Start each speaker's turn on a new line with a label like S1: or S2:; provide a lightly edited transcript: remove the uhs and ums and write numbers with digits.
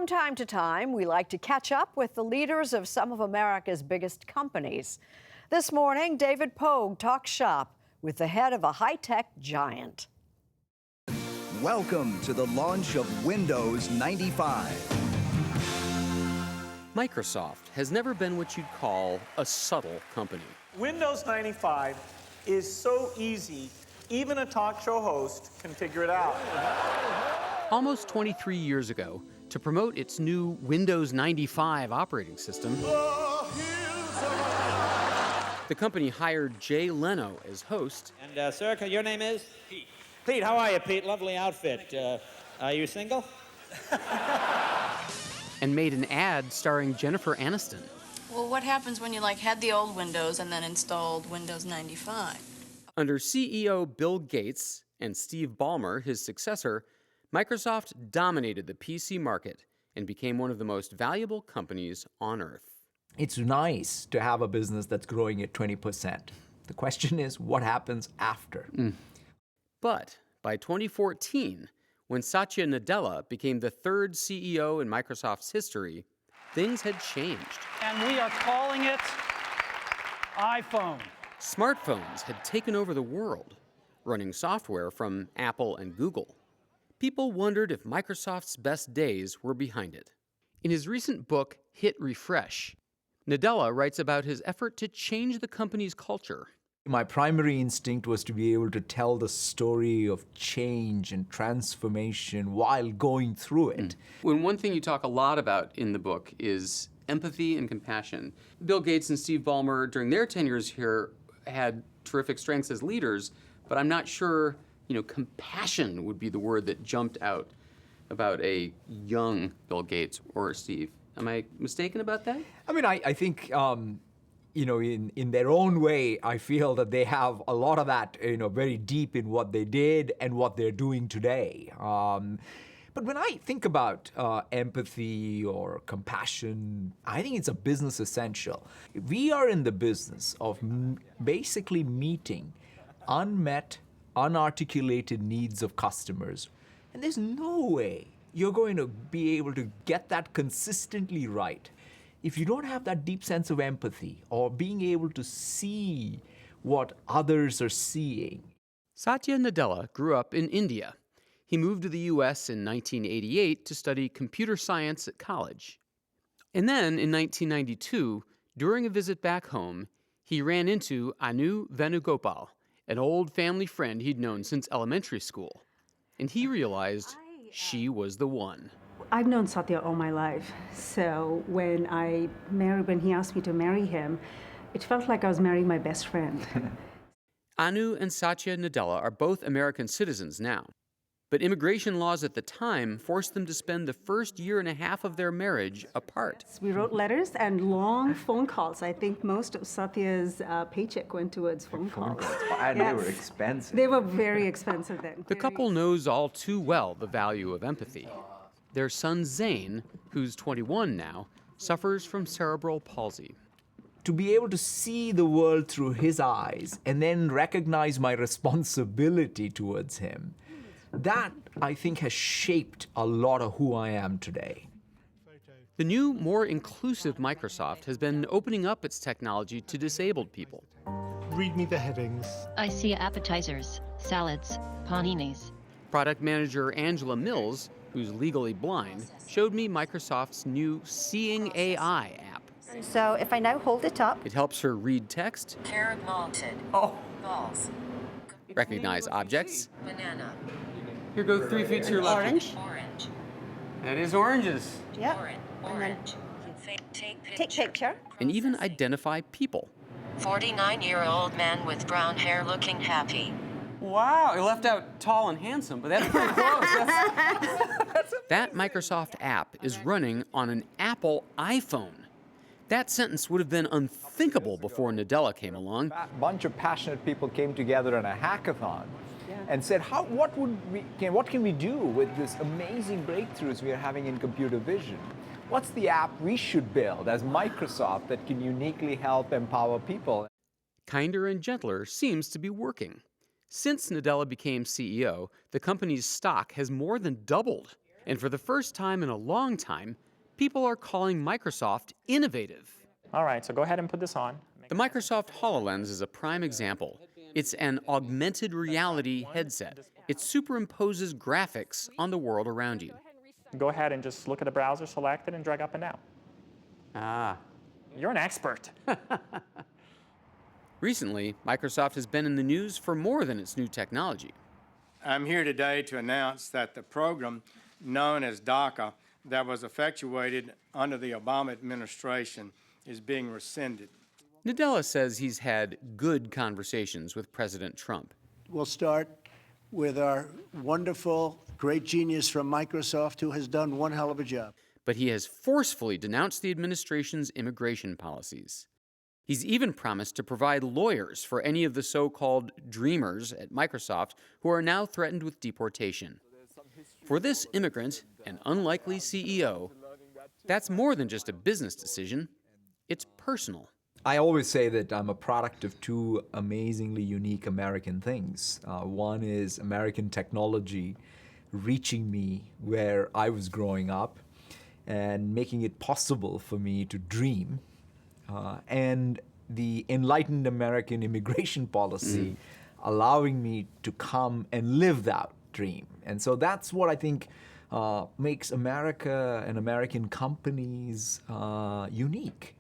S1: From time to time, we like to catch up with the leaders of some of America's biggest companies. This morning, David Pogue talks shop with the head of a high-tech giant.
S2: Welcome to the launch of Windows 95.
S3: Microsoft has never been what you'd call a subtle company.
S4: Windows 95 is so easy, even a talk show host can figure it out.
S3: Almost 23 years ago, to promote its new Windows 95 operating system, the company hired Jay Leno as host.
S5: And sir, your name is? Pete. Pete, how are you, Pete? Lovely outfit. Are you single?
S3: And made an ad starring Jennifer Aniston.
S6: Well, what happens when you had the old Windows and then installed Windows 95?
S3: Under CEO Bill Gates and Steve Ballmer, his successor, Microsoft dominated the PC market and became one of the most valuable companies on Earth.
S7: It's nice to have a business that's growing at 20%. The question is, what happens after?
S3: But by 2014, when Satya Nadella became the third CEO in Microsoft's history, things had changed.
S8: And we are calling it iPhone.
S3: Smartphones had taken over the world, running software from Apple and Google. People wondered if Microsoft's best days were behind it. In his recent book, Hit Refresh, Nadella writes about his effort to change the company's culture.
S7: My primary instinct was to be able to tell the story of change and transformation while going through it.
S3: When one thing you talk a lot about in the book is empathy and compassion. Bill Gates and Steve Ballmer, during their tenures here, had terrific strengths as leaders, but I'm not sure, compassion would be the word that jumped out about a young Bill Gates or Steve. Am I mistaken about that?
S7: I mean, I think, in their own way, I feel that they have a lot of that, very deep in what they did and what they're doing today. But when I think about empathy or compassion, I think it's a business essential. We are in the business of basically meeting unmet, unarticulated needs of customers. And there's no way you're going to be able to get that consistently right if you don't have that deep sense of empathy or being able to see what others are seeing.
S3: Satya Nadella grew up in India. He moved to the U.S. in 1988 to study computer science at college. And then, in 1992, during a visit back home, he ran into Anu Venugopal, an old family friend he'd known since elementary school. And he realized she was the one.
S9: I've known Satya all my life, so when he asked me to marry him, it felt like I was marrying my best friend.
S3: Anu and Satya Nadella are both American citizens now. But immigration laws at the time forced them to spend the first year and a half of their marriage apart.
S9: We wrote letters and long phone calls. I think most of Satya's paycheck went towards phone calls.
S7: And they were expensive.
S9: They were very expensive then.
S3: The couple knows all too well the value of empathy. Their son Zane, who's 21 now, suffers from cerebral palsy.
S7: To be able to see the world through his eyes and then recognize my responsibility towards him, that, I think, has shaped a lot of who I am today.
S3: The new, more inclusive Microsoft has been opening up its technology to disabled people.
S10: Read me the headings.
S11: I see appetizers, salads, paninis.
S3: Product manager Angela Mills, who's legally blind, showed me Microsoft's new Seeing AI app.
S12: So if I now hold it up.
S3: It helps her read text,
S6: Carrot malted. Balls.
S3: recognize objects.
S6: Banana.
S3: Here, go 3 feet to your left.
S12: Orange.
S6: Orange.
S3: That is oranges.
S12: Yep.
S6: Orange.
S12: Take picture.
S3: And even identify people.
S6: 49-year-old man with brown hair looking happy.
S3: Wow, I left out tall and handsome, but that's pretty close. That Microsoft app is running on an Apple iPhone. That sentence would have been unthinkable before Nadella came along.
S13: A bunch of passionate people came together in a hackathon and said, what can we do with this amazing breakthroughs we are having in computer vision? What's the app we should build as Microsoft that can uniquely help empower people?
S3: Kinder and gentler seems to be working. Since Nadella became CEO, the company's stock has more than doubled. And for the first time in a long time, people are calling Microsoft innovative.
S4: All right, so go ahead and put this on.
S3: The Microsoft HoloLens is a prime example. It's an augmented reality headset. It superimposes graphics on the world around you.
S4: Go ahead and just look at the browser, select it, and drag up and down.
S3: Ah.
S4: You're an expert.
S3: Recently, Microsoft has been in the news for more than its new technology.
S14: I'm here today to announce that the program known as DACA that was effectuated under the Obama administration is being rescinded.
S3: Nadella says he's had good conversations with President Trump.
S15: We'll start with our wonderful, great genius from Microsoft who has done one hell of a job.
S3: But he has forcefully denounced the administration's immigration policies. He's even promised to provide lawyers for any of the so-called dreamers at Microsoft who are now threatened with deportation. For this immigrant, an unlikely CEO, that's more than just a business decision. It's personal.
S7: I always say that I'm a product of two amazingly unique American things. One is American technology reaching me where I was growing up and making it possible for me to dream. And the enlightened American immigration policy allowing me to come and live that dream. And so that's what I think makes America and American companies unique.